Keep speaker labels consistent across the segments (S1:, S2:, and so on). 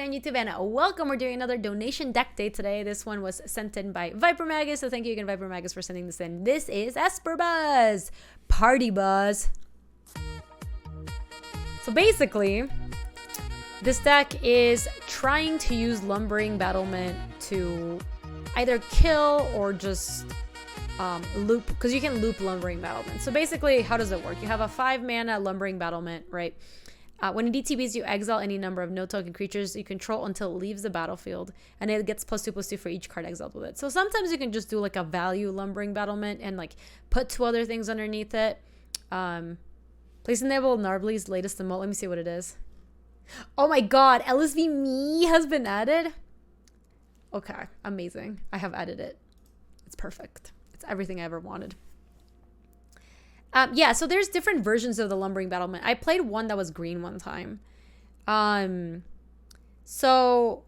S1: everybody on YouTube, and welcome. We're doing another donation deck day today. This one was sent in by Viper Magus, so thank you again, Viper Magus, for sending this in. This is Esper Buzz, Party Buzz. So basically, this deck is trying to use Lumbering Battlement to either kill or just loop, because you can loop Lumbering Battlement. So basically, how does it work? You have a 5-mana Lumbering Battlement, right? When it DTBs, you exile any number of no-token creatures you control until it leaves the battlefield, and it gets +2/+2 for each card exiled with it. So sometimes you can just do like a value Lumbering Battlement and like put 2 other things underneath it. Please enable Narbly's latest emote. Let me see what it is. Oh my god, LSV Me has been added. Okay, amazing. I have added it. It's perfect. It's everything I ever wanted. Yeah, so there's different versions of the Lumbering Battlement. I played one that was green one time. So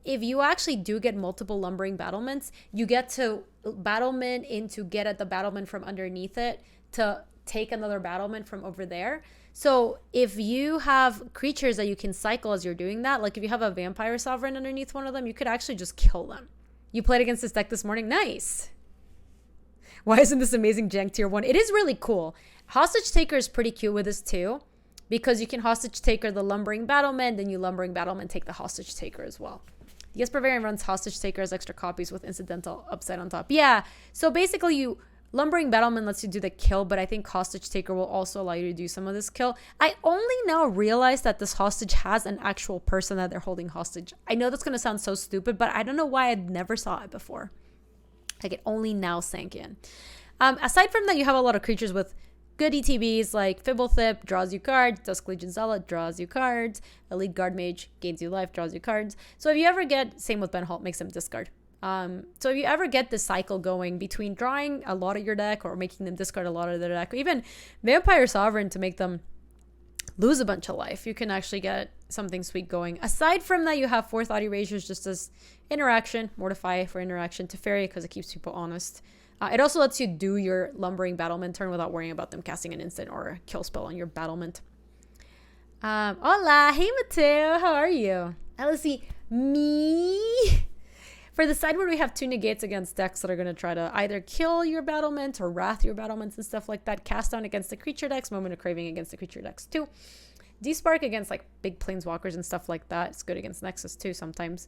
S1: if you actually do get multiple Lumbering Battlements, you get to battlement into get at the battlement from underneath it to take another battlement from over there. So if you have creatures that you can cycle as you're doing that, like if you have a Vampire Sovereign underneath one of them, you could actually just kill them. You played against this deck this morning? Nice. Why isn't this amazing jank tier 1? It is really cool. Hostage Taker is pretty cute with this too, because you can Hostage Taker the Lumbering Battlement, then you Lumbering Battlement take the Hostage Taker as well. The Esper variant runs Hostage Taker as extra copies with incidental upside on top. Yeah, so basically you Lumbering Battlement lets you do the kill, but I think Hostage Taker will also allow you to do some of this kill. I only now realize that this hostage has an actual person that they're holding hostage. I know that's going to sound so stupid, but I don't know why I never saw it before. Like, it only now sank in. Aside from that, you have a lot of creatures with good ETBs, like Fibblethip draws you cards, Dusk Legion Zealot draws you cards, Elite Guard Mage gains you life, draws you cards. So if you ever get, same with Ben Halt, makes them discard. So if you ever get this cycle going between drawing a lot of your deck or making them discard a lot of their deck, or even Vampire Sovereign to make them lose a bunch of life, you can actually get something sweet going. Aside from that, you have 4 Thought Erasures just as interaction, Mortify for interaction, Teferi because it keeps people honest. It also lets you do your Lumbering Battlement turn without worrying about them casting an instant or a kill spell on your battlement. Hola, hey Mateo, how are you? LSC me. For the sideboard, we have 2 negates against decks that are going to try to either kill your battlement or wrath your battlements and stuff like that. Cast down against the creature decks, Moment of Craving against the creature decks too. Despark against like big planeswalkers and stuff like that. It's good against Nexus too sometimes.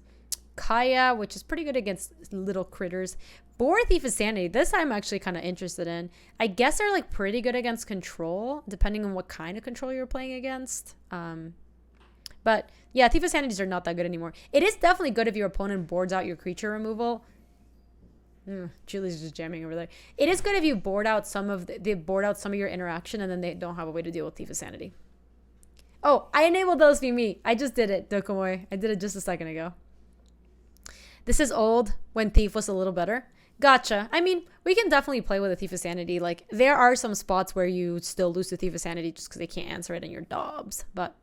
S1: Kaya, which is pretty good against little critters. Boar Thief of Sanity. This I'm actually kind of interested in. I guess they're like pretty good against control, depending on what kind of control you're playing against. But yeah, Thief of Sanities are not that good anymore. It is definitely good if your opponent boards out your creature removal. Julie's just jamming over there. It is good if you board out some of your interaction and then they don't have a way to deal with Thief of Sanity. Oh, I enabled LSV Me. I just did it, Dokomoy. I did it just a second ago. This is old when Thief was a little better. Gotcha. I mean, we can definitely play with a Thief of Sanity. Like, there are some spots where you still lose to Thief of Sanity just because they can't answer it in your dobs. But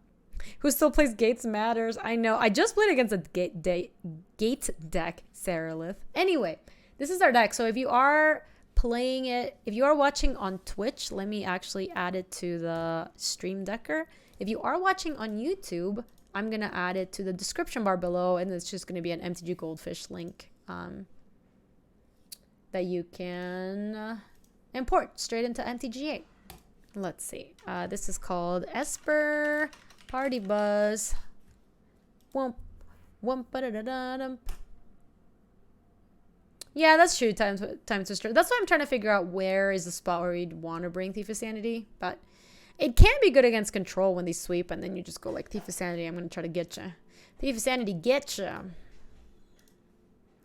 S1: who still plays Gates matters. I know. I just played against a Gate deck, Saralith. Anyway, this is our deck. So if you are playing it, if you are watching on Twitch, let me actually add it to the Stream Decker. If you are watching on YouTube, I'm going to add it to the description bar below, and it's just going to be an MTG Goldfish link that you can import straight into MTG8. Let's see. This is called Esper Party Buzz. Wump, wump, ba-da-da-da-dum. Yeah, that's true. Time Twister. That's why I'm trying to figure out where is the spot where we'd want to bring Thief of Sanity. But it can be good against control when they sweep, and then you just go like, Thief of Sanity, I'm going to try to get you. Thief of Sanity, get you.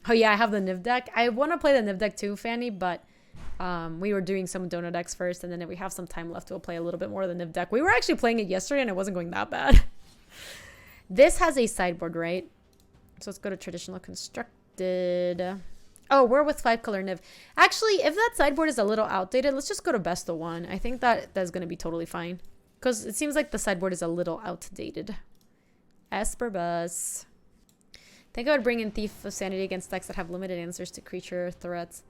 S1: Oh yeah, I have the Niv deck. I want to play the Niv deck too, Fanny, but we were doing some Donut decks first, and then if we have some time left, we'll play a little bit more of the Niv deck. We were actually playing it yesterday, and it wasn't going that bad. This has a sideboard, right? So let's go to Traditional Constructed. Oh, we're with 5-color Niv. Actually, if that sideboard is a little outdated, let's just go to Best of 1. I think that's going to be totally fine, because it seems like the sideboard is a little outdated. Esper Buzz. I think I would bring in Thief of Sanity against decks that have limited answers to creature threats.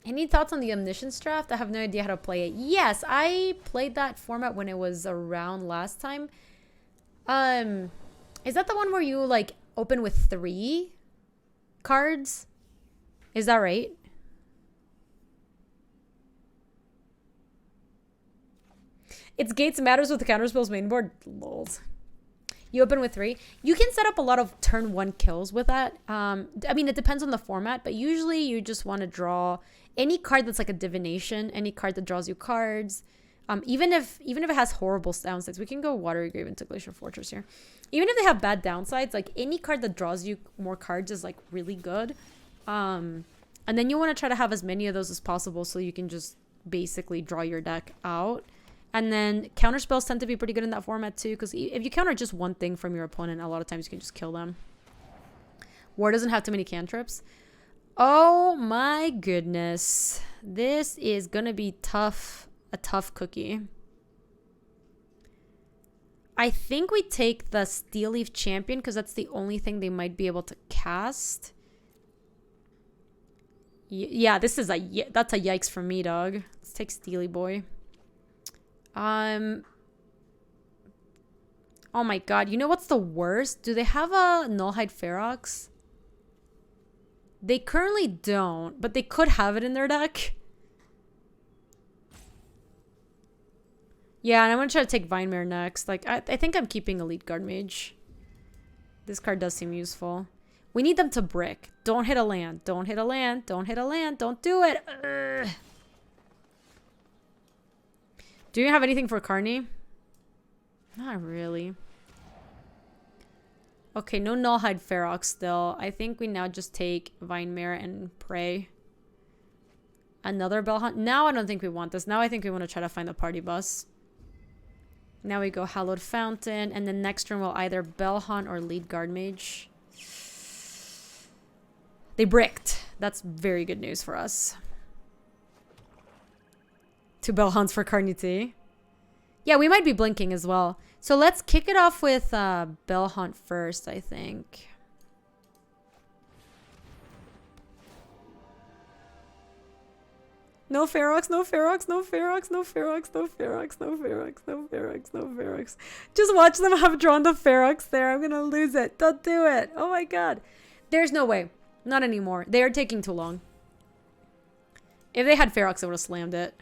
S1: Any thoughts on the Omniscience draft? I have no idea how to play it. Yes, I played that format when it was around last time. Is that the one where you like open with 3 cards? Is that right? Its gates matters with the counterspells main board. Lols. You open with 3. You can set up a lot of turn 1 kills with that. I mean, it depends on the format, but usually you just want to draw any card that's like a divination, any card that draws you cards. Even if it has horrible downsides, we can go Watery Grave into Glacial Fortress here. Even if they have bad downsides, like any card that draws you more cards is like really good. And then you want to try to have as many of those as possible so you can just basically draw your deck out. And then counter spells tend to be pretty good in that format too, because if you counter just one thing from your opponent, a lot of times you can just kill them. War doesn't have too many cantrips. Oh my goodness. This is going to be tough. A tough cookie. I think we take the Steel Leaf Champion because that's the only thing they might be able to cast. Yeah, that's a yikes for me, dog. Let's take Steely Boy. Oh my god, you know what's the worst? Do they have a Nullhide Ferox? They currently don't, but they could have it in their deck. Yeah, and I'm going to try to take Vinemare next. Like, I think I'm keeping Elite Guard Mage. This card does seem useful. We need them to brick. Don't hit a land. Don't hit a land. Don't hit a land. Don't do it. Ugh. Do you have anything for Carney? Not really. Okay, no Nullhide Ferox still. I think we now just take Vinemare and pray. Another Bell Hunt. Now I don't think we want this. Now I think we want to try to find the party bus. Now we go Hallowed Fountain, and then next turn we'll either Bell Hunt or lead Guard Mage. They bricked. That's very good news for us. 2 Bell Hunts for Carnity. Yeah, we might be blinking as well. So let's kick it off with Bell Hunt first, I think. No Ferox, no Ferox, no Ferox, no Ferox, no Ferox, no Ferox, no Ferox, no Ferox. Just watch them have drawn the Ferox there. I'm gonna lose it. Don't do it. Oh my god. There's no way. Not anymore. They are taking too long. If they had Ferox, I would have slammed it.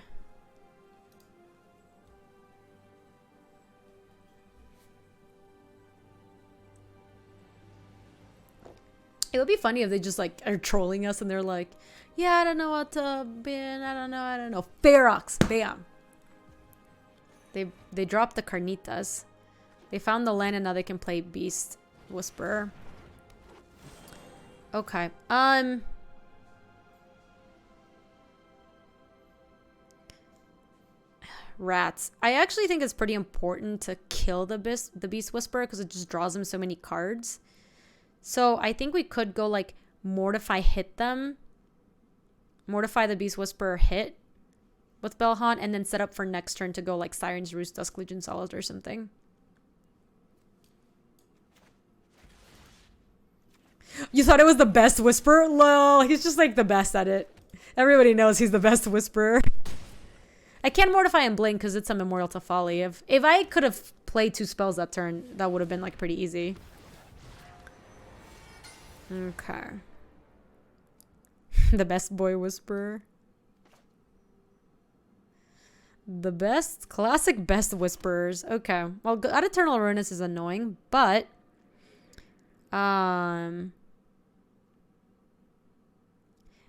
S1: It would be funny if they just like are trolling us and they're like, yeah, I don't know what to bin. I don't know. Ferox. Bam. They dropped the Carnitas. They found the land and now they can play Beast Whisperer. Okay. Rats. I actually think it's pretty important to kill the Beast Whisperer because it just draws them so many cards. So I think we could go like Mortify hit them. Mortify the Beast Whisperer hit with Bell Hunt and then set up for next turn to go like Siren's Roost, Dusk Legion Solid or something. You thought it was the best Whisperer? Lol, he's just like the best at it. Everybody knows he's the best Whisperer. I can't Mortify and Blink because it's a Memorial to Folly. If I could have played 2 spells that turn, that would have been like pretty easy. Okay. The best boy Whisperer. The best, classic best Whisperers. Okay. Well, God Eternal Ruinous is annoying, but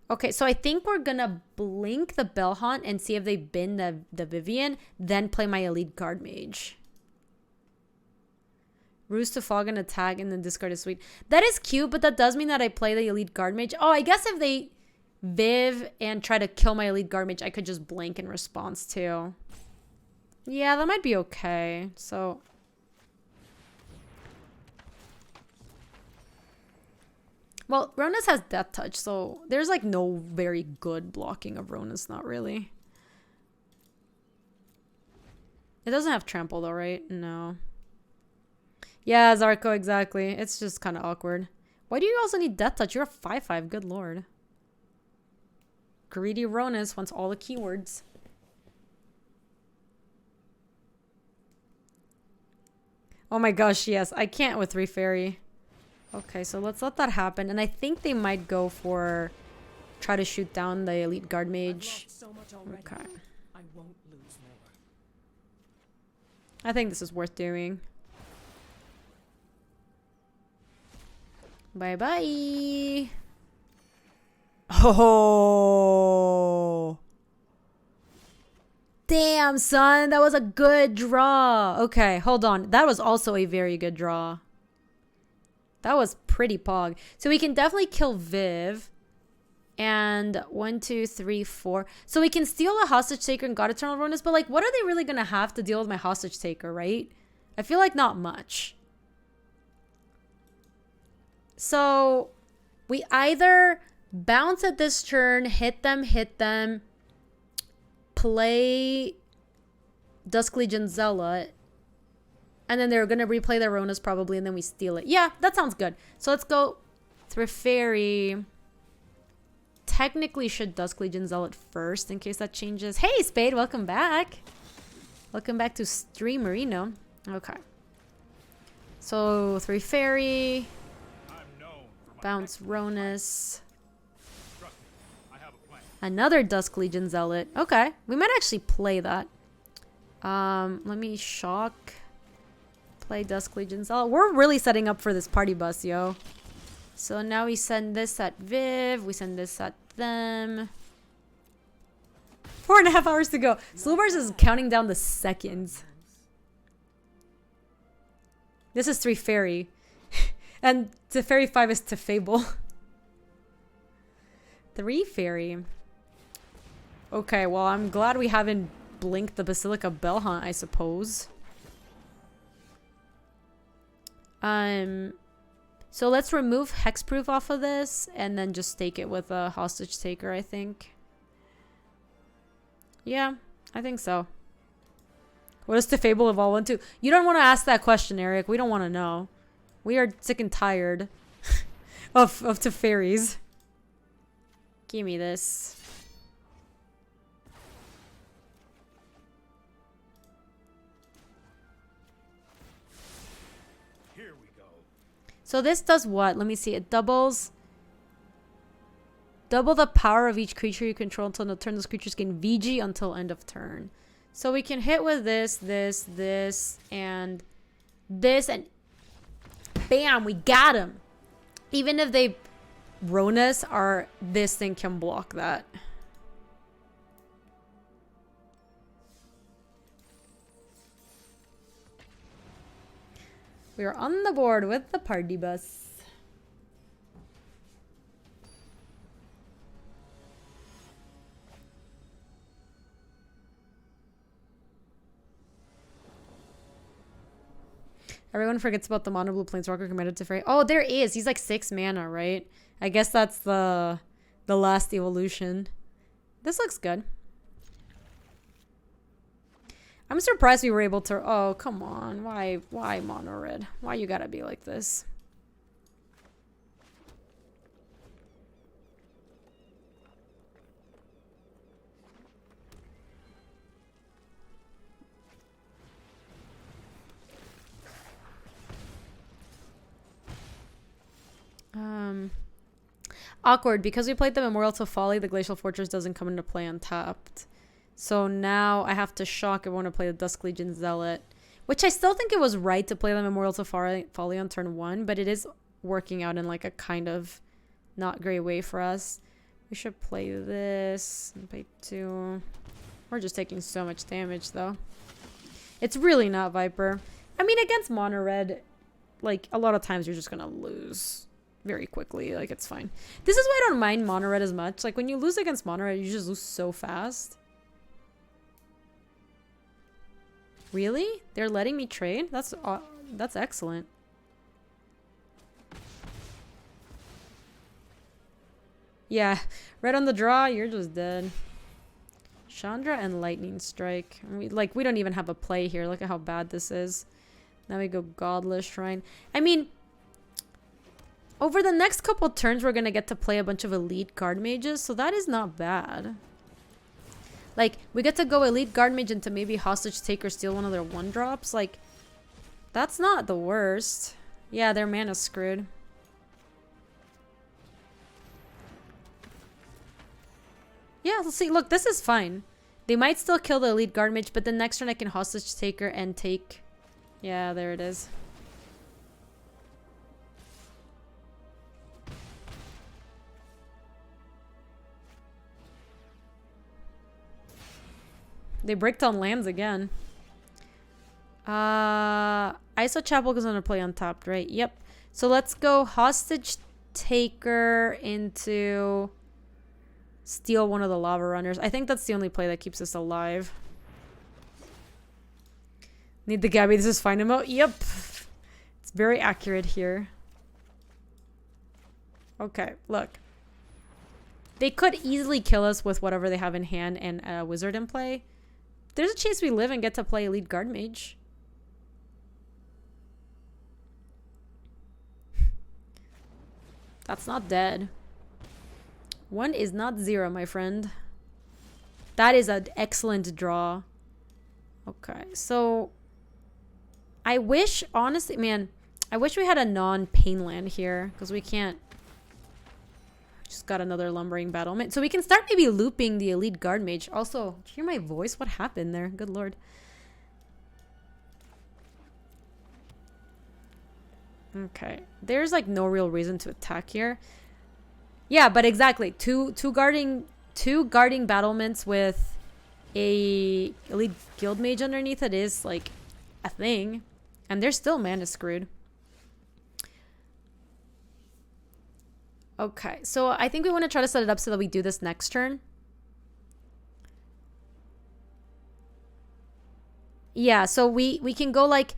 S1: okay, so I think we're gonna blink the Bell Hunt and see if they bin the Vivian, then play my Elite Guard Mage. Roost to Fog and attack and then discard is sweet. That is cute, but that does mean that I play the Elite Guard Mage. Oh, I guess if they Viv and try to kill my Elite Guard Mage, I could just blink in response too. Yeah, that might be okay. So well, Ronus has Death Touch, so there's like no very good blocking of Ronus, not really. It doesn't have Trample though, right? No. Yeah, Zarko, exactly. It's just kind of awkward. Why do you also need Death Touch? You're a 5/5, good lord. Greedy Ronus wants all the keywords. Oh my gosh, yes. I can't with 3 fairy. Okay, so let's let that happen. And I think they might go for... Try to shoot down the elite guard mage. Okay. I think this is worth doing. Bye-bye. Oh. Damn, son. That was a good draw. Okay, hold on. That was also a very good draw. That was pretty pog. So we can definitely kill Viv. And 1, 2, 3, 4. So we can steal a hostage taker and God Eternal Ruinous. But like, what are they really going to have to deal with my hostage taker, right? I feel like not much. So we either bounce at this turn, hit them, play Dusk Legion Zealot, and then they're going to replay their Ronas probably, and then we steal it. Yeah, that sounds good. So let's go through Fairy. Technically should Dusk Legion Zealot first in case that changes. Hey, Spade, welcome back. Welcome back to Stream Marino. Okay. So 3 Fairy. Bounce Ronus. Another Dusk Legion Zealot. Okay. We might actually play that. Let me shock. Play Dusk Legion Zealot. We're really setting up for this party bus, yo. So now we send this at Viv. We send this at them. 4.5 hours to go. Slubars is counting down the seconds. This is 3 Fairy. And the Fairy 5 is to Fable. 3 Fairy. Okay, well, I'm glad we haven't blinked the Basilica Bell Hunt, I suppose. So let's remove Hexproof off of this and then just stake it with a Hostage Taker, I think. Yeah, I think so. What does Tefable evolve into? You don't want to ask that question, Eric. We don't want to know. We are sick and tired of Teferis. Give me this.
S2: Here we go.
S1: So this does what? Let me see. It doubles. Double the power of each creature you control until end of turn. Those creatures gain VG until end of turn. So we can hit with this, and this, and bam, we got him. Even if they Ronus, this thing can block that. We are on the board with the party bus. Everyone forgets about the mono blue planeswalker committed to Fairy. Oh, there is. He's like 6 mana, right? I guess that's the last evolution. This looks good. I'm surprised we were able to... Oh, come on. Why mono red? Why you gotta be like this? Awkward. Because we played the Memorial to Folly, the Glacial Fortress doesn't come into play untapped. So now I have to shock if I want to play the Dusk Legion Zealot. Which I still think it was right to play the Memorial to Folly on turn 1. But it is working out in like a kind of not great way for us. We should play this. And play 2. We're just taking so much damage though. It's really not Viper. I mean, against mono red, like a lot of times you're just going to lose very quickly. Like, it's fine. This is why I don't mind mono red as much. Like, when you lose against mono red, you just lose so fast. Really? They're letting me trade? That's excellent. Yeah, red on the draw, you're just dead. Chandra and Lightning Strike. We don't even have a play here. Look at how bad this is. Now we go Godless Shrine. I mean, over the next couple turns, we're going to get to play a bunch of elite guard mages, so that is not bad. Like, we get to go elite guard mage into maybe Hostage Taker, steal one of their 1-drops. Like, That's not the worst. Yeah, their mana's screwed. Yeah, let's see. Look, this is fine. They might still kill the elite guard mage, but the next turn I can hostage taker and take... Yeah, there it is. They bricked on lands again. Iso Chapel goes into play untapped, right? Yep. So let's go hostage taker into steal one of the lava runners. I think that's the only play that keeps us alive. Need the Gaby. This is fine emote. Yep. It's very accurate here. Okay, look. They could easily kill us with whatever they have in hand and a wizard in play. There's a chance we live and get to play elite guard mage. That's not dead. 1 is not 0, my friend. That is an excellent draw. Okay, so I wish, honestly, man, I wish we had a non-pain land here because we can't. Just got another lumbering battlement. So we can start maybe looping the elite guard mage. Also, did you hear my voice? What happened there? Good lord. Okay. There's like no real reason to attack here. Yeah, but exactly. Two guarding battlements with a elite guild mage underneath it is like a thing. And they're still mana screwed. Okay, so I think we want to try to set it up so that we do this next turn. Yeah, so we can go like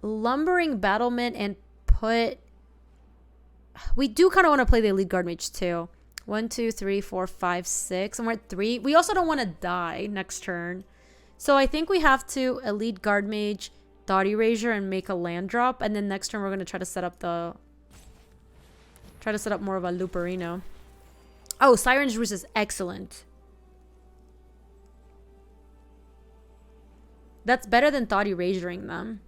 S1: lumbering battlement and put... We do kind of want to play the elite guard mage too. 1, 2, 3, 4, 5, 6. And we're at 3. We also don't want to die next turn. So I think we have to elite guard mage, dot erasure, and make a land drop. And then next turn we're going to try to set up the... Try to set up more of a Looperino. Oh, Siren's Roost is excellent. That's better than Thought Erasuring them.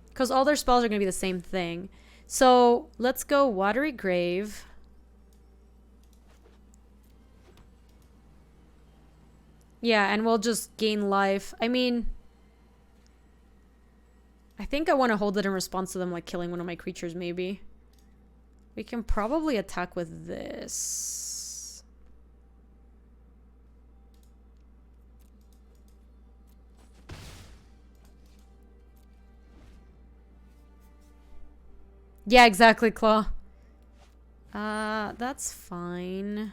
S1: Because all their spells are going to be the same thing. So, let's go Watery Grave. Yeah, and we'll just gain life. I mean... I think I want to hold it in response to them, like, killing one of my creatures, maybe. We can probably attack with this. Yeah, exactly, Claw. That's fine.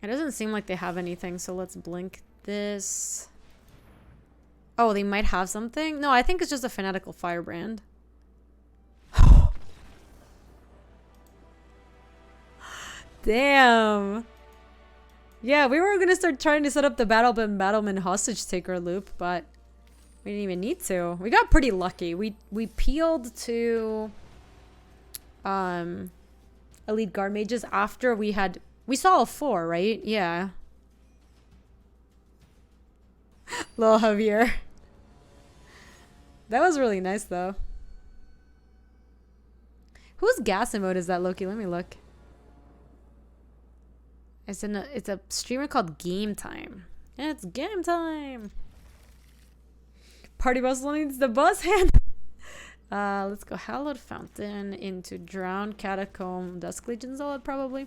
S1: It doesn't seem like they have anything, so let's blink this. Oh, they might have something? No, I think it's just a Fanatical Firebrand. Damn. Yeah, we were going to start trying to set up the Battleman Hostage Taker loop, but we didn't even need to. We got pretty lucky. We peeled to Elite Guard Mages after we saw a 4, right? Yeah. Little Javier. That was really nice, though. Whose gas emote is that, Loki? Let me look. It's a streamer called Game Time. It's game time. Party boss needs the boss hand. Let's go Hallowed Fountain into Drowned Catacomb. Dusk Legion Zealot, probably.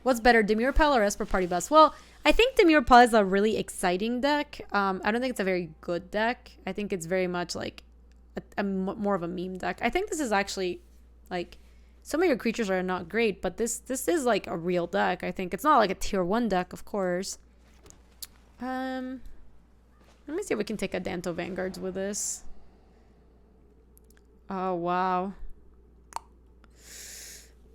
S1: What's better, Demure Pile or Esper Party Bus? Well, I think Demure Pile is a really exciting deck. I don't think it's a very good deck. I think it's very much like more of a meme deck. I think this is actually like some of your creatures are not great, but this is like a real deck. I think it's not like a tier 1 deck, of course. Let me see if we can take a Danto Vanguards with this. Oh, wow.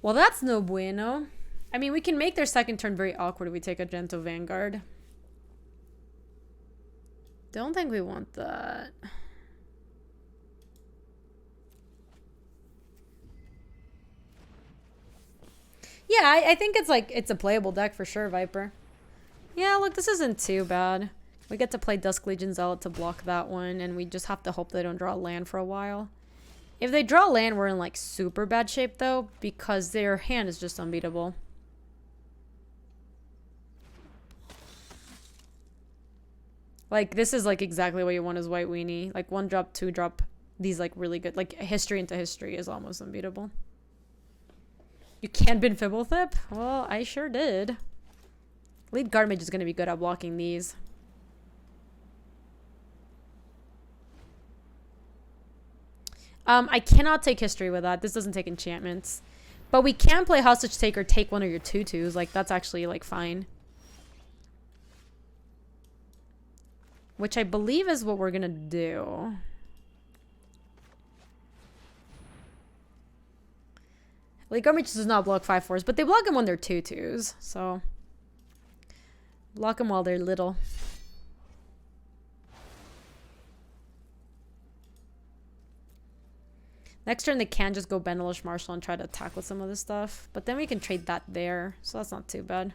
S1: Well, that's no bueno. I mean, we can make their second turn very awkward if we take a Danto Vanguard. Don't think we want that. Yeah, I think it's like, it's a playable deck for sure, Viper. Yeah, look, this isn't too bad. We get to play Dusk Legion Zealot to block that one, and we just have to hope they don't draw land for a while. If they draw land, we're in like super bad shape though, because their hand is just unbeatable. Like, this is like exactly what you want as White Weenie. Like 1-drop, 2-drop, these like really good, like history into history is almost unbeatable. You can't bin Fibblethip? Well, I sure did. Lead Guard is going to be good at blocking these. I cannot take history with that. This doesn't take enchantments. But we can play Hostage Taker, take one of your 2/2s. Like, that's actually, like, fine. Which I believe is what we're going to do. Like, Garbage does not block 5/4s, but they block them when they're 2/2s. So, block them while they're little. Next turn, they can just go Benelish Marshal and try to attack with some of this stuff. But then we can trade that there. So that's not too bad.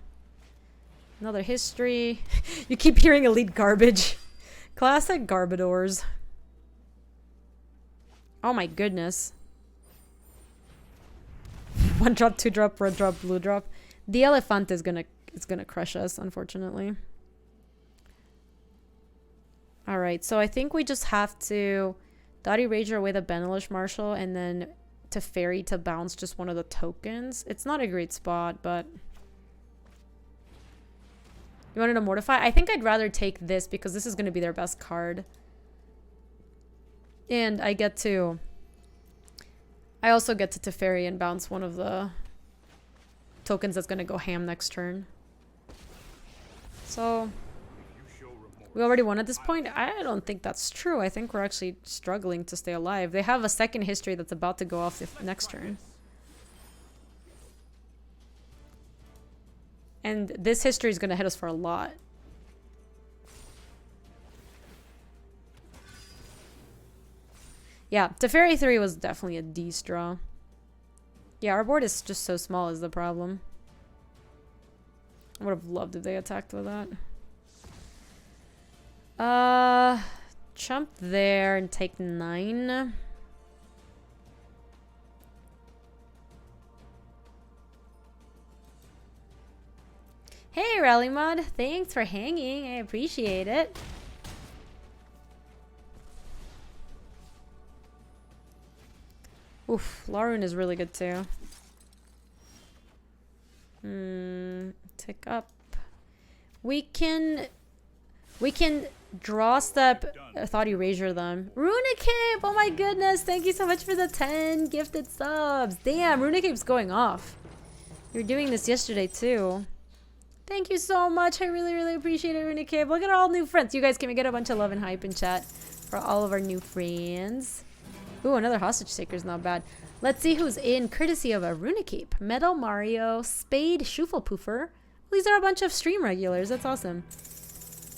S1: Another history. You keep hearing Elite Garbage. Classic Garbadors. Oh my goodness. 1-drop, 2-drop, red drop, blue drop. The Elephant is gonna crush us, unfortunately. Alright, so I think we just have to Dottie Rager away the Benelish Marshal, and then to Fairy to bounce just one of the tokens. It's not a great spot, but... You wanted to Mortify? I think I'd rather take this because this is going to be their best card. And I get to... I also get to Teferi and bounce one of the tokens that's going to go ham next turn. So... We already won at this point? I don't think that's true. I think we're actually struggling to stay alive. They have a second history that's about to go off the next turn. And this history is going to hit us for a lot. Yeah, Teferi 3 was definitely a D-straw. Yeah, our board is just so small is the problem. I would have loved if they attacked with that. Jump there and take 9. Hey, Rally Mod. Thanks for hanging. I appreciate it. Oof, Laroon is really good too. Tick up. We can draw step. I thought you Erasure them. Runecape! Oh my goodness! Thank you so much for the 10 gifted subs. Damn, Runecape's going off. You were doing this yesterday too. Thank you so much. I really, really appreciate it, Runecape. Look at all new friends. You guys, can we get a bunch of love and hype in chat for all of our new friends? Ooh, another Hostage Taker's not bad. Let's see who's in, courtesy of a Runecape. Metal Mario, Spade, Shufflepoofer. These are a bunch of stream regulars. That's awesome.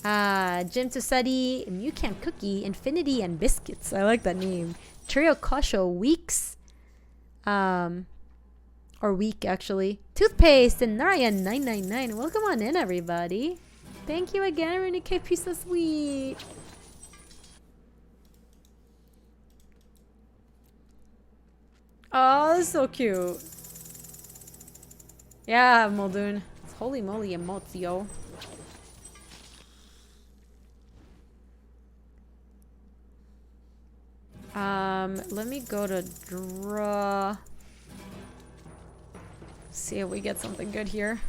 S1: Jim Tusetti, Mucamp Cookie, Infinity, and Biscuits. I like that name. Trio Kosho, Weeks. Or Week, actually. Toothpaste, and Narayan999. Welcome on in, everybody. Thank you again, Runecape. You're so sweet. Oh, that's so cute. Yeah, Muldoon. Holy moly, emotio. Let me go to draw. See if we get something good here.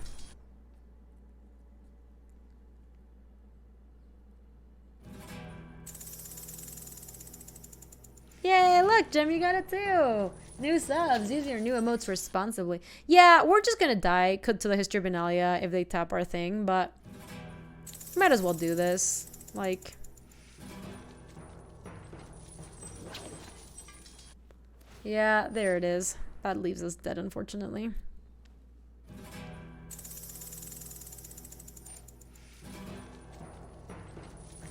S1: Yay, look, Jem, you got it too. New subs. Use your new emotes responsibly. Yeah, we're just gonna die to the History of Benalia if they tap our thing, but might as well do this. Like... Yeah, there it is. That leaves us dead, unfortunately.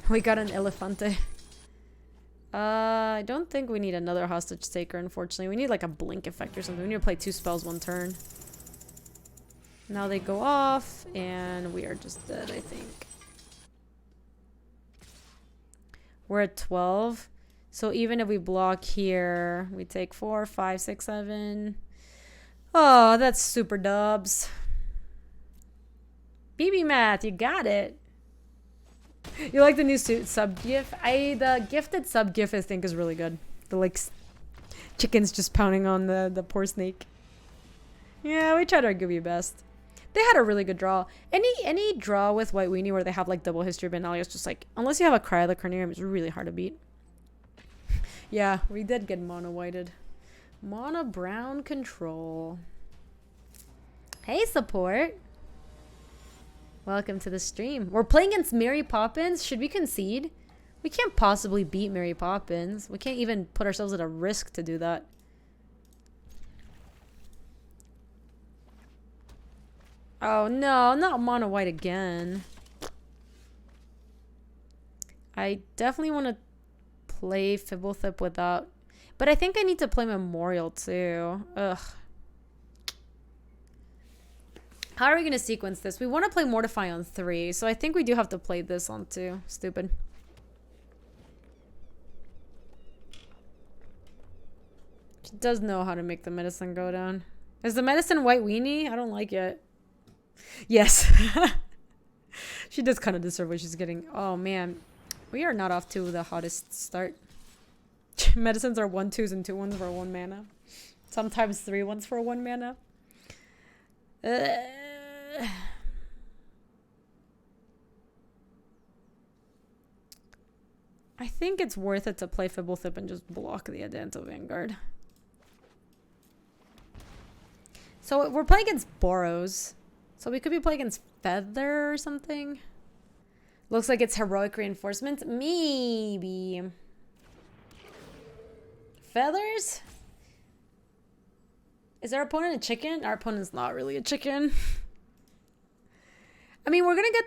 S1: We got an Elefante. I don't think we need another Hostage Taker, unfortunately. We need like a blink effect or something. We need to play 2 spells 1 turn. Now they go off, and we are just dead, I think. We're at 12. So even if we block here, we take 4, 5, 6, 7. Oh, that's super dubs. BB Math, you got it. You like the new sub gif? The gifted sub gif I think is really good. The like chickens just pounding on the poor snake. Yeah, we tried our Gaby best. They had a really good draw. Any draw with White Weenie where they have like double history Benalia is just like, unless you have a Cry of the Carnarium, it's really hard to beat. Yeah, we did get mono whited. Mono brown control. Hey support. Welcome to the stream. We're playing against Mary Poppins. Should we concede? We can't possibly beat Mary Poppins. We can't even put ourselves at a risk to do that. Oh no, not mono white again. I definitely want to play Fibblethip without... But I think I need to play Memorial too. Ugh. How are we going to sequence this? We want to play Mortify on 3, so I think we do have to play this on 2. Stupid. She does know how to make the medicine go down. Is the medicine White Weenie? I don't like it. Yes. She does kind of deserve what she's getting. Oh, man. We are not off to the hottest start. Medicines are 1/2s and 2/1s for 1 mana. Sometimes 3/1s for 1 mana. I think it's worth it to play Fibblethip and just block the Adanto Vanguard. So we're playing against Boros. So we could be playing against Feather or something. Looks like it's Heroic Reinforcement. Maybe. Feathers? Is our opponent a chicken? Our opponent's not really a chicken. I mean, we're going to get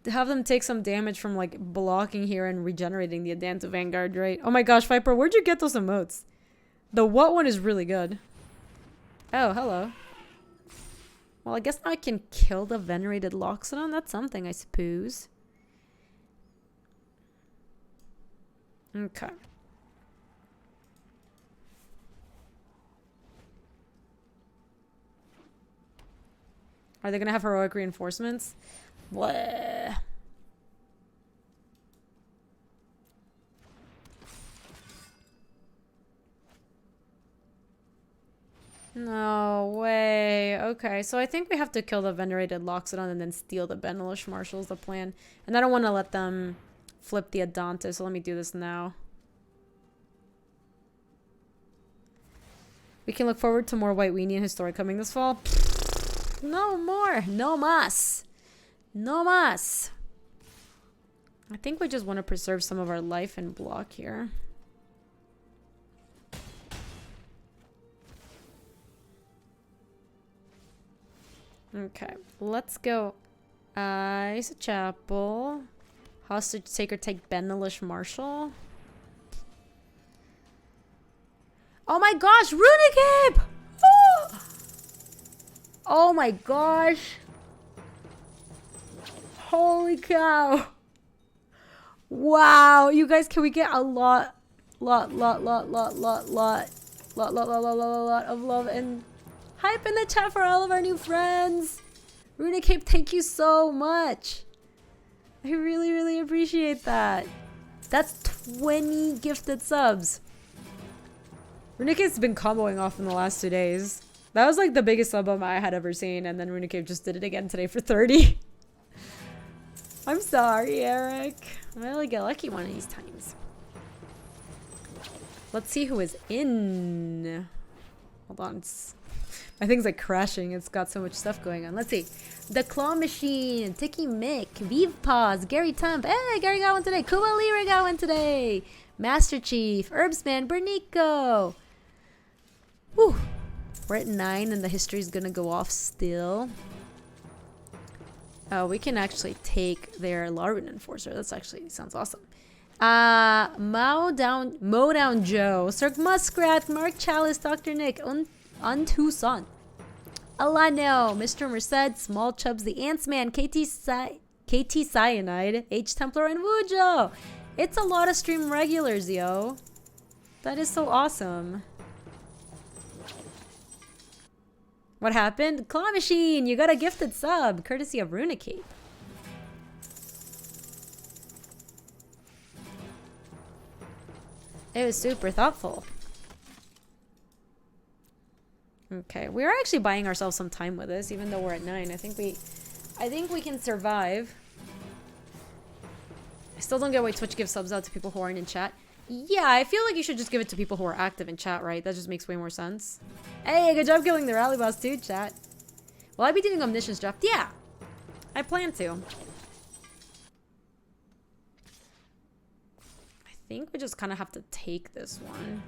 S1: to have them take some damage from, like, blocking here and regenerating the Adanto Vanguard, right? Oh my gosh, Viper, where'd you get those emotes? The what one is really good. Oh, hello. Well, I guess now I can kill the Venerated Loxodon. That's something, I suppose. Okay. Are they going to have Heroic Reinforcements? Bleh. No way. Okay, so I think we have to kill the Venerated Loxodon and then steal the Benelish Marshal is the plan. And I don't want to let them flip the Adanto, so let me do this now. We can look forward to more White Weenie and Historic coming this fall. No more. No mas. No mas. I think we just want to preserve some of our life and block here. Okay, let's go. Ice Chapel. Hostage Taker take Benelish Marshal. Oh my gosh, Runicape! Oh! Oh my gosh. Holy cow. Wow, you guys, can we get a lot of love and hype in the chat for all of our new friends. Runicape, thank you so much. I really, really appreciate that. That's 20 gifted subs. Runicape's been comboing off in the last 2 days. That was like the biggest sub bump I had ever seen, and then Runicape just did it again today for 30. I'm sorry, Eric. I really get lucky one of these times. Let's see who is in. Hold on. My thing's like crashing. It's got so much stuff going on. Let's see. The Claw Machine, Tiki Mick, Vive Paws, Gary Tump. Hey, Gary got one today. Kuba Lira got one today. Master Chief, Herbsman, Bernico. Whew. We're at 9 and the history's gonna go off still. Oh, we can actually take their Larvin Enforcer. That's actually sounds awesome. Mow Down Joe, Cirque Muskrat, Mark Chalice, Dr. Nick, Untucson. Alano, Mr. Merced, Small Chubs, The Ants Man, KT Cyanide, H Templar, and Wujo. It's a lot of stream regulars, yo. That is so awesome. What happened? Claw Machine, you got a gifted sub, courtesy of Runicate. It was super thoughtful. Okay, we're actually buying ourselves some time with this, even though we're at 9. I think we can survive. I still don't get why Twitch gives subs out to people who aren't in chat. Yeah, I feel like you should just give it to people who are active in chat, right? That just makes way more sense. Hey, good job killing the rally boss too, chat. Will I be doing Omniscience draft? Yeah, I plan to. I think we just kind of have to take this one.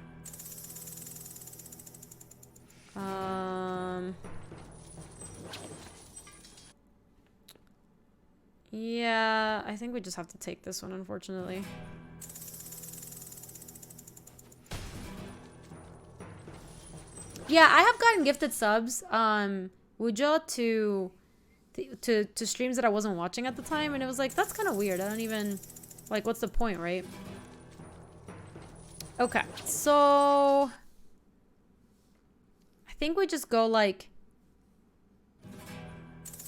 S1: Yeah, I think we just have to take this one, unfortunately. Yeah, I have gotten gifted subs, Wujo, to streams that I wasn't watching at the time, and it was like, that's kind of weird. I don't even, like, what's the point, right? Okay, so I think we just go like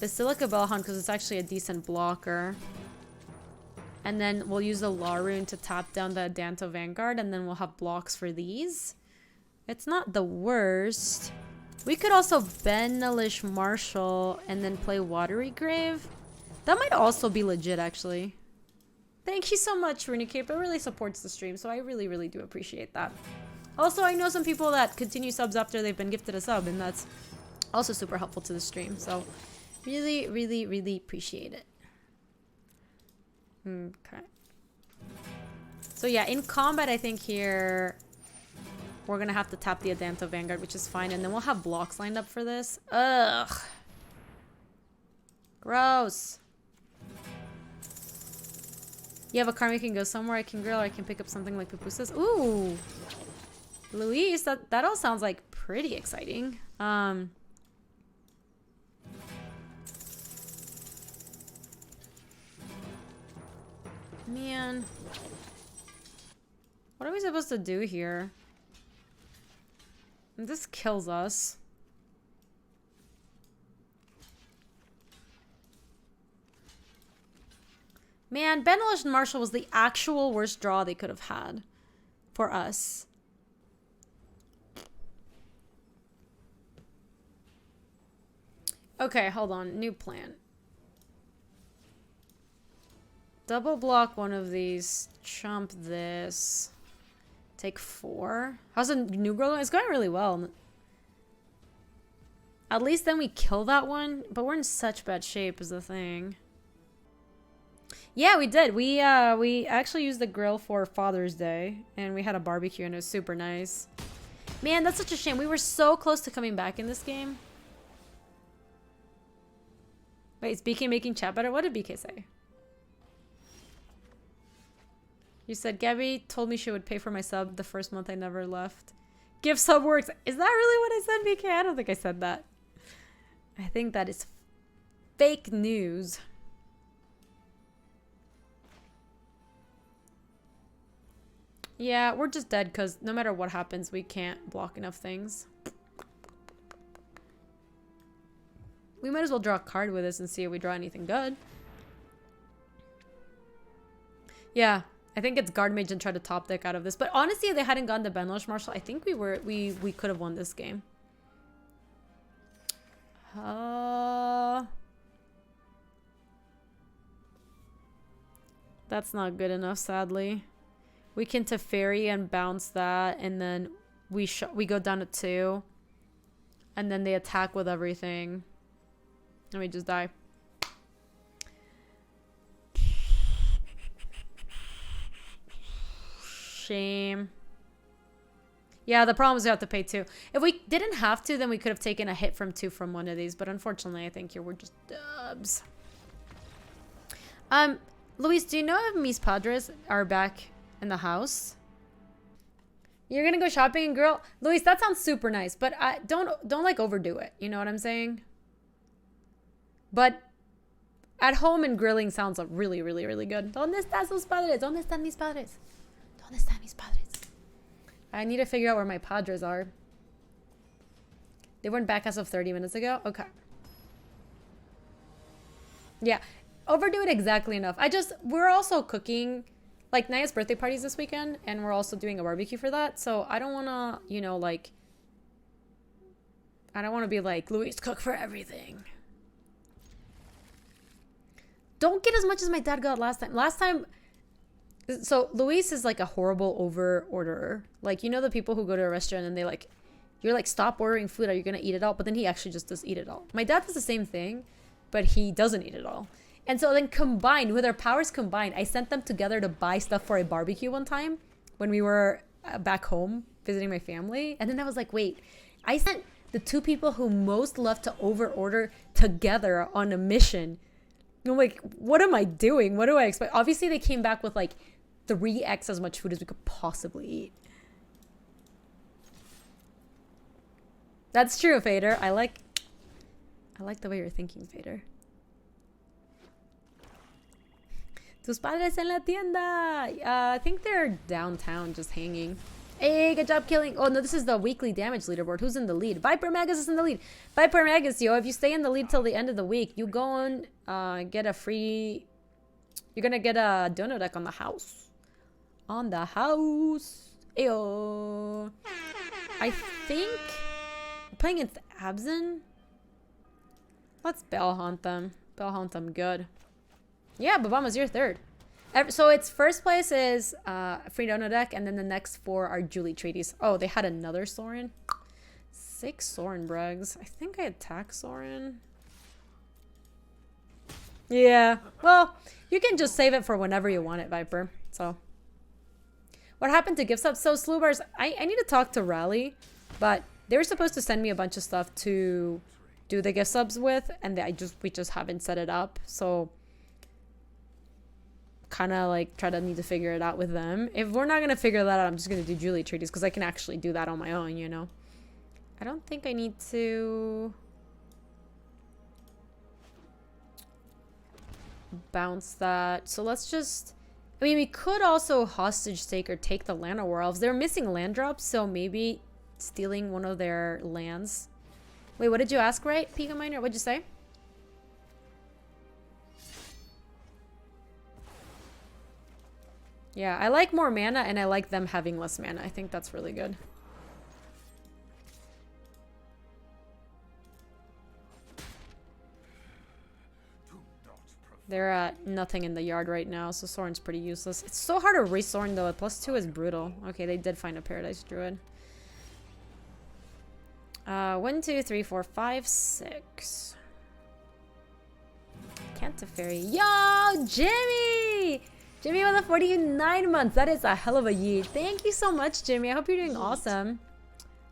S1: Basilica Bellhound because it's actually a decent blocker. And then we'll use the Law Rune to tap down the Adanto Vanguard, and then we'll have blocks for these. It's not the worst. We could also Benelish Marshall and then play Watery Grave. That might also be legit, actually. Thank you so much, Runicate. It really supports the stream, so I really, really do appreciate that. Also, I know some people that continue subs after they've been gifted a sub, and that's also super helpful to the stream. So really, really, really appreciate it. Okay. So yeah, in combat, I think here we're gonna have to tap the Adanto Vanguard, which is fine, and then we'll have blocks lined up for this. Ugh. Gross. You have a car, you can go somewhere, I can grill, or I can pick up something like pupusas. Ooh. Luis, that all sounds like pretty exciting. Man. What are we supposed to do here? This kills us. Man, Benelish and Marshall was the actual worst draw they could have had for us. Okay, hold on. New plan. Double block one of these. Chump this. Take 4. How's the new girl going? It's going really well. At least then we kill that one. But we're in such bad shape is the thing. Yeah, we did. We actually used the grill for Father's Day. And we had a barbecue and it was super nice. Man, that's such a shame. We were so close to coming back in this game. Wait, is BK making chat better? What did BK say? You said, Gaby told me she would pay for my sub the first month I never left. Give sub works. Is that really what I said, BK? I don't think I said that. I think that is fake news. Yeah, we're just dead because no matter what happens, we can't block enough things. We might as well draw a card with this and see if we draw anything good. Yeah, I think it's Guard Mage and try to top deck out of this. But honestly, if they hadn't gone to Benelish Marshall, I think we could have won this game. That's not good enough, sadly. We can Teferi and bounce that, and then we go down to 2. And then they attack with everything. And we just die. Shame. Yeah, the problem is we have to pay 2. If we didn't have to, then we could have taken a hit from 2 from one of these. But unfortunately, I think here we're just dubs. Luis, do you know if Mis Padres are back in the house? You're gonna go shopping and grill, Luis. That sounds super nice, but don't like overdo it. You know what I'm saying? But at home and grilling sounds really, really, really good. ¿Dónde están sus padres? ¿Dónde están mis padres? ¿Dónde están mis padres? I need to figure out where my padres are. They weren't back as of 30 minutes ago. Okay. Yeah, overdo it exactly enough. We're also cooking. Like, Naya's birthday party's this weekend, and we're also doing a barbecue for that. So I don't want to, you know, like, I don't want to be like, Luis, cook for everything. Don't get as much as my dad got last time. Last time, so Luis is like a horrible over orderer. Like, you know, the people who go to a restaurant and they like, you're like, stop ordering food. Are you going to eat it all? But then he actually just does eat it all. My dad does the same thing, but he doesn't eat it all. And so then combined, with our powers combined, I sent them together to buy stuff for a barbecue one time when we were back home visiting my family. And then I was like, wait, I sent the two people who most love to over order together on a mission. I'm like, what am I doing? What do I expect? Obviously, they came back with like 3x as much food as we could possibly eat. That's true, Fader. I like the way you're thinking, Fader. Tus padres en la tienda. I think they're downtown just hanging. Hey, good job killing. Oh, no, this is the weekly damage leaderboard. Who's in the lead? Viper Magus is in the lead. Viper Magus, yo, if you stay in the lead till the end of the week, you go and get a free... You're going to get a donut deck on the house. On the house. Ayo. I think... I'm playing against Abzin. Let's Bell Hunt them. Bell Hunt them good. Yeah, Babama's your third. So its first place is free donut deck, and then the next four are Julie treaties. Oh, they had another Sorin. 6 Sorin Bregs. I think I attack Sorin. Yeah. Well, you can just save it for whenever you want it, Viper. So, what happened to gift subs? So, Slubars, I need to talk to Rally, but they were supposed to send me a bunch of stuff to do the gift subs with, and we just haven't set it up. So, kind of like need to figure it out with them. If we're not gonna figure that out, I'm just gonna do Julie treaties because I can actually do that on my own, you know. I don't think I need to bounce that. So let's just, I mean, we could also hostage take or take the land of War Elves. They're missing land drops, so maybe stealing one of their lands. Wait, what did you ask, right, Pika Miner? What'd you say? Yeah, I like more mana, and I like them having less mana. I think that's really good. They're at nothing in the yard right now, so Sorin's pretty useless. It's so hard to re-Sorin, though. A +2 is brutal. Okay, they did find a Paradise Druid. 1, 2, 3, 4, 5, 6. Can't Fairy. Yo, Jimmy! Jimmy with the 49 months. That is a hell of a yeet. Thank you so much, Jimmy. I hope you're doing awesome.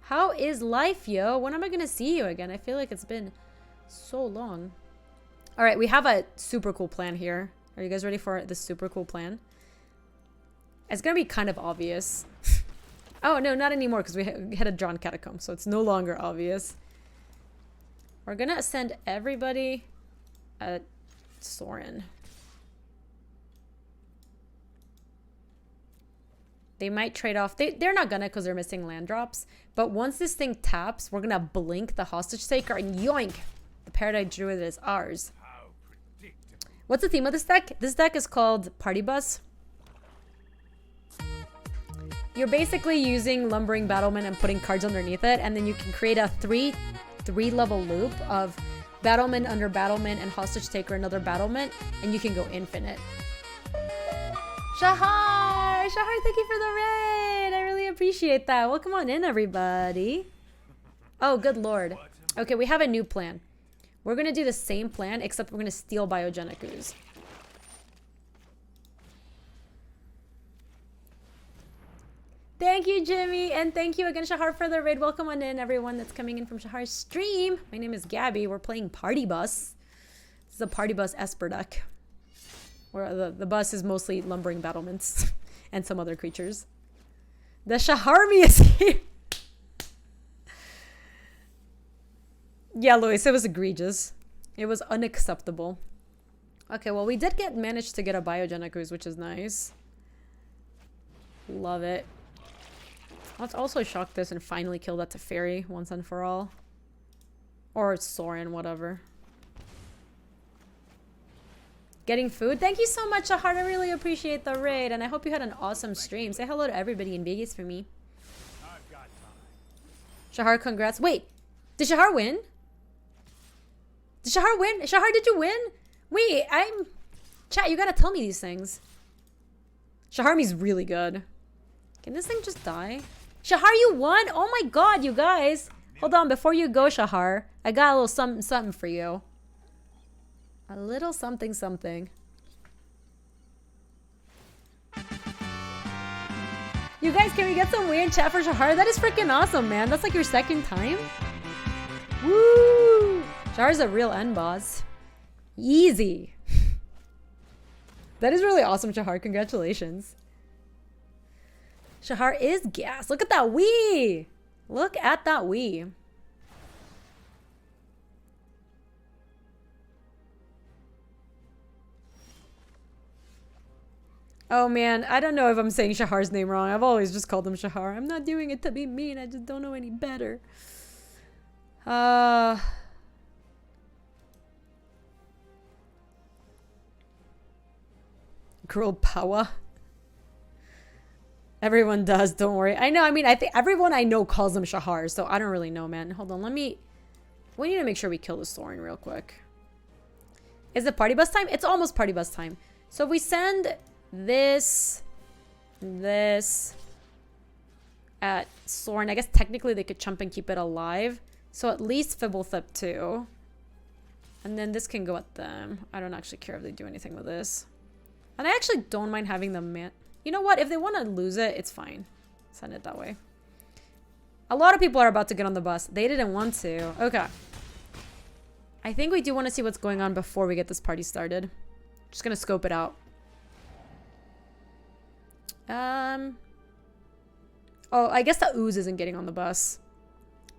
S1: How is life, yo? When am I going to see you again? I feel like it's been so long. All right, we have a super cool plan here. Are you guys ready for this super cool plan? It's going to be kind of obvious. Oh, no, not anymore because we had a drawn catacomb, so it's no longer obvious. We're going to ascend everybody at Sorin. They might trade off. They're not gonna because they're missing land drops. But once this thing taps, we're gonna blink the hostage taker and yoink! The Paradise Druid is ours. What's the theme of this deck? This deck is called Party Bus. You're basically using Lumbering Battlement and putting cards underneath it, and then you can create a three-level loop of Battlement under Battlement and Hostage Taker another Battlement, and you can go infinite. Shahar! Shahar, thank you for the raid! I really appreciate that. Welcome on in, everybody. Oh, good lord. Okay, we have a new plan. We're going to do the same plan, except we're going to steal Biogenic Ooze. Thank you, Jimmy, and thank you again, Shahar, for the raid. Welcome on in, everyone that's coming in from Shahar's stream. My name is Gaby. We're playing Party Bus. This is a Party Bus Esper deck, where the bus is mostly Lumbering Battlements and some other creatures. The Shaharmi is here. Yeah, Luis, it was egregious. It was unacceptable. Okay, well, we did manage to get a biogenic ooze, which is nice. Love it. Let's also shock this and finally kill that Teferi once and for all. Or Sorin, whatever. Getting food? Thank you so much, Shahar. I really appreciate the raid, and I hope you had an awesome stream. Say hello to everybody in Vegas for me. Shahar, congrats. Wait, did Shahar win? Did Shahar win? Shahar, did you win? Wait, Chat, you gotta tell me these things. Shaharmi's really good. Can this thing just die? Shahar, you won? Oh my god, you guys. Hold on, before you go, Shahar, I got a little something, something for you. A little something, something. You guys, can we get some weird chat for Shahar? That is freaking awesome, man. That's like your second time. Woo! Shahar's a real end boss. Easy. That is really awesome, Shahar. Congratulations. Shahar is gas. Look at that Wii. Look at that Wii. Oh man, I don't know if I'm saying Shahar's name wrong. I've always just called him Shahar. I'm not doing it to be mean. I just don't know any better. Girl power. Everyone does, don't worry. I know, I mean, I think everyone I know calls him Shahar, so I don't really know, man. Hold on, we need to make sure we kill the Sorin real quick. Is it party bus time? It's almost party bus time. So if we send this at Sorin, I guess technically they could chump and keep it alive. So at least Fibblethip 2. And then this can go at them. I don't actually care if they do anything with this. And I actually don't mind having them man. You know what? If they want to lose it, it's fine. Send it that way. A lot of people are about to get on the bus. They didn't want to. Okay. I think we do want to see what's going on before we get this party started. Just gonna scope it out. Oh, I guess the ooze isn't getting on the bus.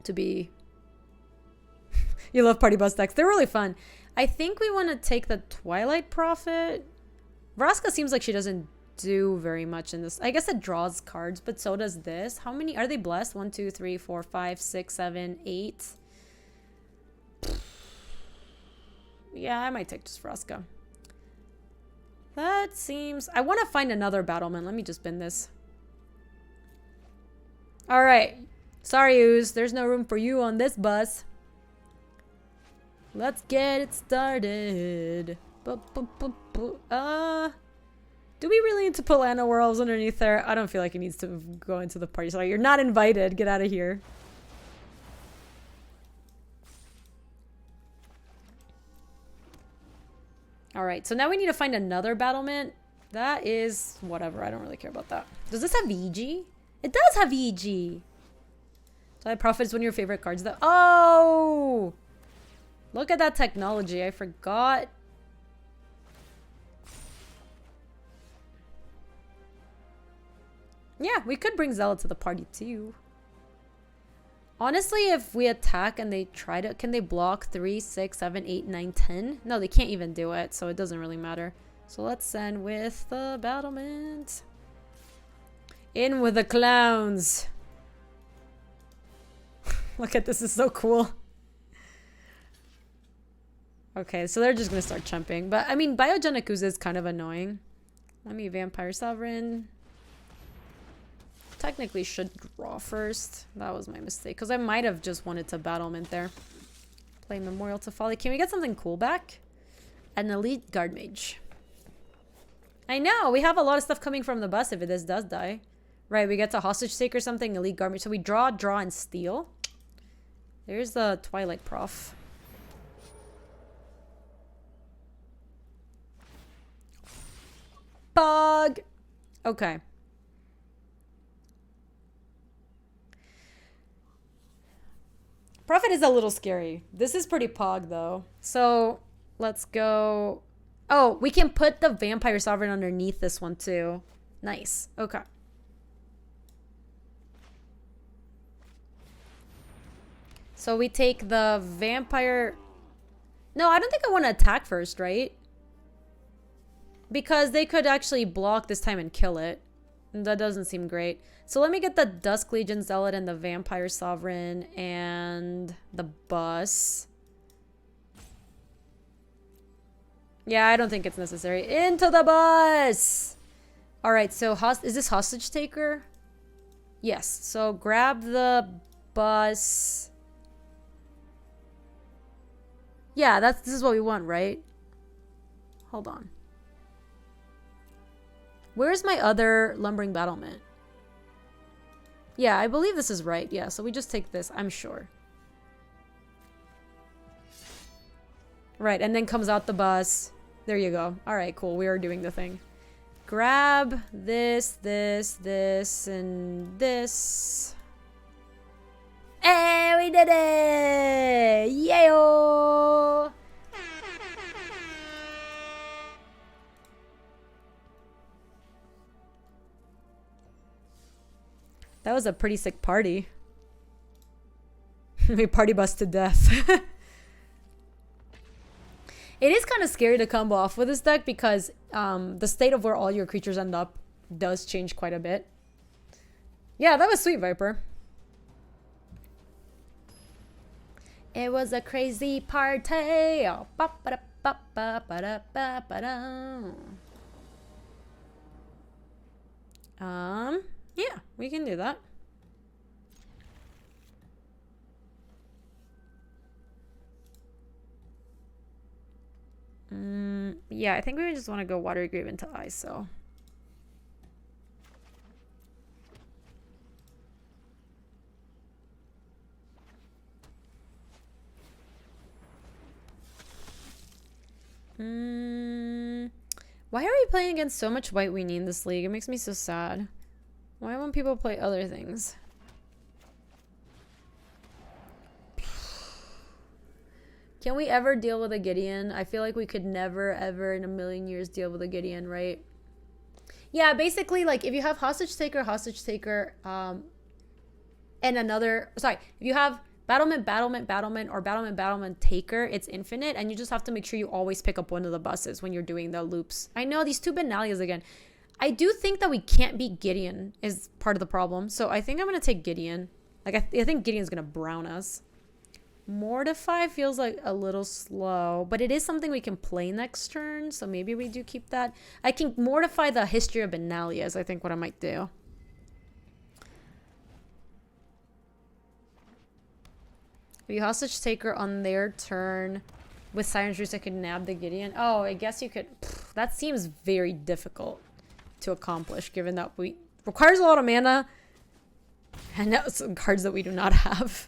S1: To be... You love party bus decks. They're really fun. I think we want to take the Twilight Prophet. Vraska seems like she doesn't do very much in this. I guess it draws cards, but so does this. How many are they blessed? 1, 2, 3, 4, 5, 6, 7, 8. Yeah, I might take just Vraska. That seems... I want to find another Battlement. Let me just bin this. Alright. Sorry, Ooze. There's no room for you on this bus. Let's get it started. Do we really need to put Lana Worlds underneath there? I don't feel like he needs to go into the party. Sorry, you're not invited. Get out of here. Alright, so now we need to find another battlement. That is whatever. I don't really care about that. Does this have EG? It does have EG. Twilight Prophet is one of your favorite cards though. Oh! Look at that technology. I forgot. Yeah, we could bring Zealot to the party too. Honestly, if we attack and they try to... Can they block 3, 6, 7, 8, 9, 10? No, they can't even do it, so it doesn't really matter. So let's send with the battlement. In with the clowns. Look at this, is so cool. Okay, so they're just gonna start chumping. But, I mean, Biogenic Ooze is kind of annoying. Let me Vampire Sovereign. Technically should draw first. That was my mistake. Because I might have just wanted to battlement there. Play Memorial to Folly. Can we get something cool back? An Elite Guard Mage. I know! We have a lot of stuff coming from the bus if this does die. Right, we get to Hostage Take or something. Elite Guard Mage. So we draw, and steal. There's the Twilight Prof. Bug! Okay. Prophet is a little scary. This is pretty pog though. So let's go. Oh, we can put the Vampire Sovereign underneath this one too. Nice. Okay. So we take the vampire. No, I don't think I want to attack first, right? Because they could actually block this time and kill it. And that doesn't seem great. So let me get the Dusk Legion Zealot and the Vampire Sovereign and the bus. Yeah, I don't think it's necessary. Into the bus! Alright, so is this Hostage Taker? Yes. So grab the bus. Yeah, this is what we want, right? Hold on. Where's my other lumbering battlement? Yeah, I believe this is right. Yeah, so we just take this, I'm sure. Right, and then comes out the bus. There you go. All right, cool. We are doing the thing. Grab this, and this. Hey, we did it! Yayo! That was a pretty sick party. We party bus to death. It is kind of scary to combo off with this deck because the state of where all your creatures end up does change quite a bit. Yeah, that was sweet, Viper. It was a crazy party. Oh, yeah, we can do that. Yeah, I think we just want to go Watery Grave into ISO. Why are we playing against so much white weenie in this league? It makes me so sad. Why won't people play other things? Can we ever deal with a Gideon? I feel like we could never, ever in a million years deal with a Gideon, right? Yeah, basically, like, if you have Hostage Taker, and another... Sorry, if you have Battlement, or Battlement, Taker, it's infinite, and you just have to make sure you always pick up one of the buses when you're doing the loops. I know, these two Benalias again. I do think that we can't beat Gideon is part of the problem, so I think I'm going to take Gideon. Like, I think Gideon's going to brown us. Mortify feels like a little slow, but it is something we can play next turn, so maybe we do keep that. I can Mortify the History of Benalia is I think what I might do. If you Hostage Taker on their turn with Siren's Roost, I could nab the Gideon. Oh, I guess you could... that seems very difficult to accomplish, given that we... requires a lot of mana, and now some cards that we do not have.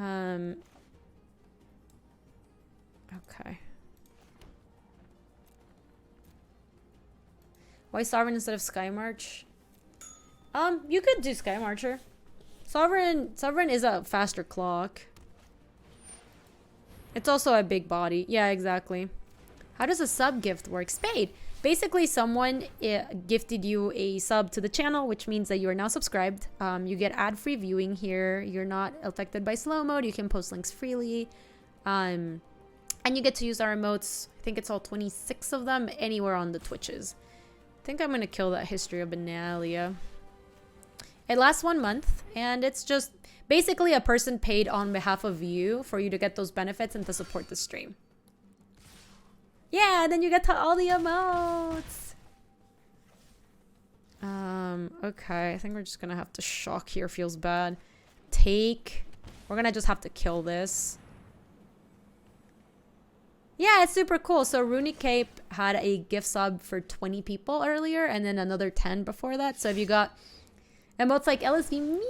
S1: Okay. Why Sovereign instead of Sky March? You could do Sky Marcher. Sovereign is a faster clock. It's also a big body. Yeah, exactly. How does a sub gift work? Spade. Basically, someone gifted you a sub to the channel, which means that you are now subscribed. You get ad-free viewing here. You're not affected by slow mode. You can post links freely. And you get to use our emotes. I think it's all 26 of them anywhere on the Twitches. I think I'm going to kill that History of Benalia. It lasts 1 month, and it's just basically a person paid on behalf of you for you to get those benefits and to support the stream. Yeah, then you get to all the emotes. Okay, I think we're just gonna have to shock here. Feels bad. Take. We're gonna just have to kill this. Yeah, it's super cool. So Runic Cape had a gift sub for 20 people earlier, and then another 10 before that. So if you got emotes like LSV me.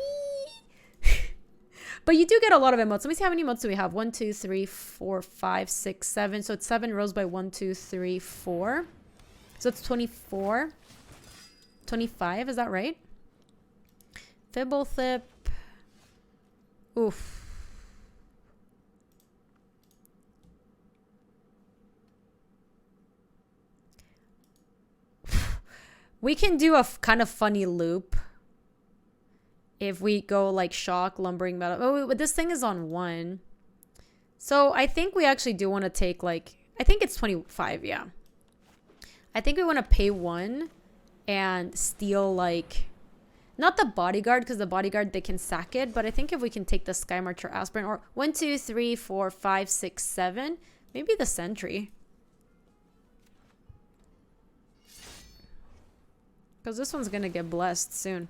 S1: But you do get a lot of emotes. Let me see how many emotes do we have. 1, 2, 3, 4, 5, 6, 7. So it's 7 rows by 1, 2, 3, 4. So it's 24. 25, is that right? Fibblethip. Oof. We can do a kind of funny loop. if we go like shock, lumbering battle. Oh, but this thing is on 1. So I think we actually do want to take like, I think it's 25, yeah. I think we want to pay 1 and steal like, not the bodyguard, because the bodyguard, they can sack it. But I think if we can take the Sky Marcher Aspirin, or 1, 2, 3, 4, 5, 6, 7, maybe the Sentry. Because this one's going to get blessed soon.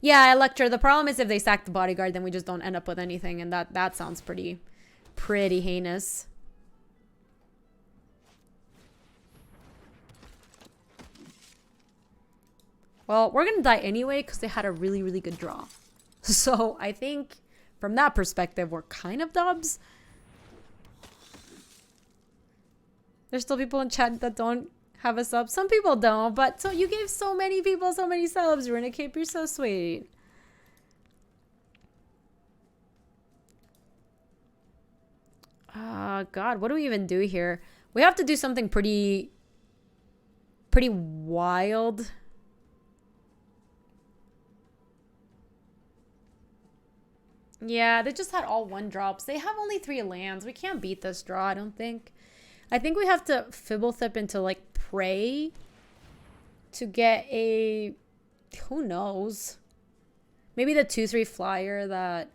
S1: Yeah, Electra. The problem is if they sack the bodyguard, then we just don't end up with anything. And that sounds pretty heinous. Well, we're going to die anyway because they had a really, really good draw. So I think from that perspective, we're kind of dubs. There's still people in chat that don't have a sub. Some people don't, but so you gave so many people so many subs. Runicap, you're so sweet. God, what do we even do here? We have to do something pretty wild. Yeah, they just had all 1 drops. They have only 3 lands. We can't beat this draw, I don't think. I think we have to Fibblethip into like Prey to get a, who knows? Maybe the 2/3 flyer that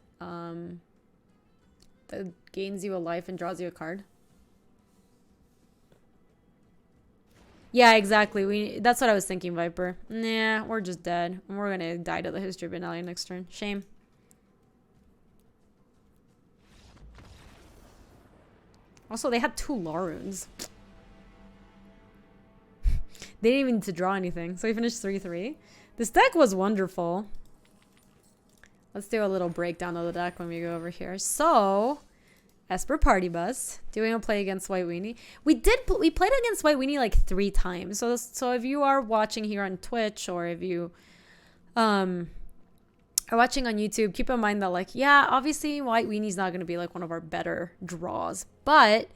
S1: gains you a life and draws you a card. Yeah, exactly. That's what I was thinking, Viper. Nah, we're just dead. We're gonna die to the History Benalia next turn. Shame. Also, they had 2 Larunes. They didn't even need to draw anything. So we finished 3-3. This deck was wonderful. Let's do a little breakdown of the deck when we go over here. So, Esper Party Bus. Doing a play against White Weenie. We played against White Weenie like 3 times. So if you are watching here on Twitch, or if you are watching on YouTube, keep in mind that, like, yeah, obviously White Weenie's not going to be like one of our better draws, but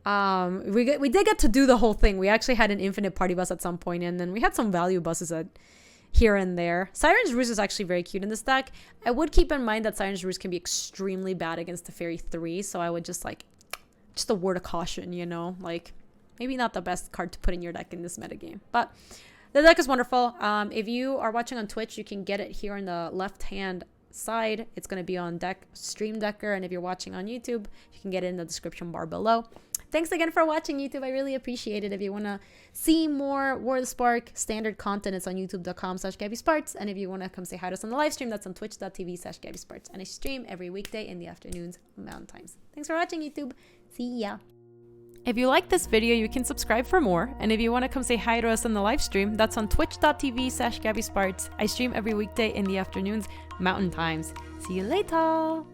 S1: we did get to do the whole thing. We actually had an infinite party bus at some point, and then we had some value buses at here and there. Siren's Roost is actually very cute in this deck. I would keep in mind that Siren's Roost can be extremely bad against the Fairy 3, so I would just a word of caution, you know, like maybe not the best card to put in your deck in this metagame, but the deck is wonderful. If you are watching on Twitch, you can get it here on the left-hand side. It's going to be on Stream Decker. And if you're watching on YouTube, you can get it in the description bar below. Thanks again for watching, YouTube. I really appreciate it. If you want to see more War of the Spark standard content, it's on youtube.com/GabySpartz. And if you want to come say hi to us on the live stream, that's on twitch.tv/GabySpartz. And I stream every weekday in the afternoons, Mountain Times. Thanks for watching, YouTube. See ya. If you like this video, you can subscribe for more. And if you want to come say hi to us on the live stream, that's on twitch.tv/GabySpartz. I stream every weekday in the afternoons, Mountain Times. See you later.